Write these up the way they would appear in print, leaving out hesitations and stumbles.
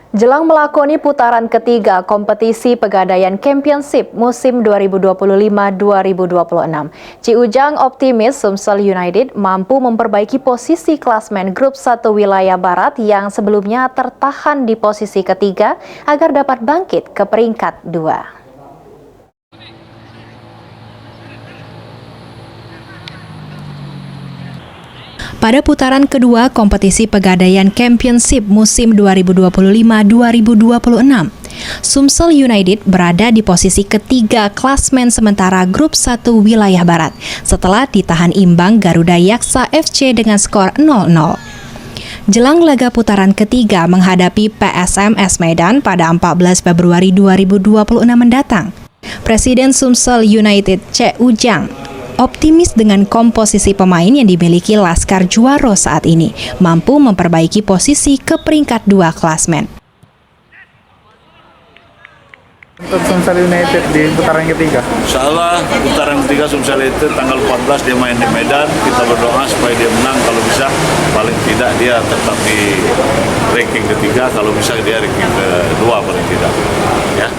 Jelang melakoni putaran ketiga kompetisi Pegadaian Championship musim 2025-2026, Ci Ujang optimis Sumsel United mampu memperbaiki posisi klasmen Grup 1 Wilayah Barat yang sebelumnya tertahan di posisi ketiga agar dapat bangkit ke peringkat 2. Pada putaran kedua kompetisi Pegadaian Championship musim 2025-2026, Sumsel United berada di posisi ketiga klasmen sementara Grup 1 Wilayah Barat setelah ditahan imbang Garuda Yaksa FC dengan skor 0-0. Jelang laga putaran ketiga menghadapi PSMS Medan pada 14 Februari 2026 mendatang, Presiden Sumsel United Ci Ujang optimis dengan komposisi pemain yang dimiliki Laskar Juaro saat ini mampu memperbaiki posisi ke peringkat 2 klasmen. Untuk Sumsel United di putaran ketiga? Insya Allah putaran ketiga Sumsel United tanggal 14 dia main di Medan. Kita berdoa supaya dia menang, kalau bisa paling tidak dia tetap di ranking ketiga, kalau bisa dia ranking kedua paling tidak. Ya.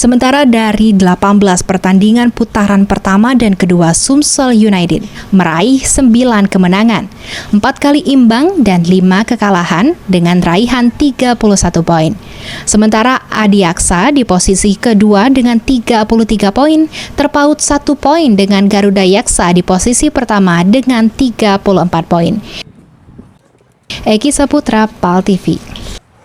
Sementara dari 18 pertandingan putaran pertama dan kedua, Sumsel United meraih 9 kemenangan, 4 kali imbang dan 5 kekalahan dengan raihan 31 poin. Sementara Adiaksa di posisi kedua dengan 33 poin, terpaut 1 poin dengan Garuda Yaksa di posisi pertama dengan 34 poin. Eki Saputra, PAL TV.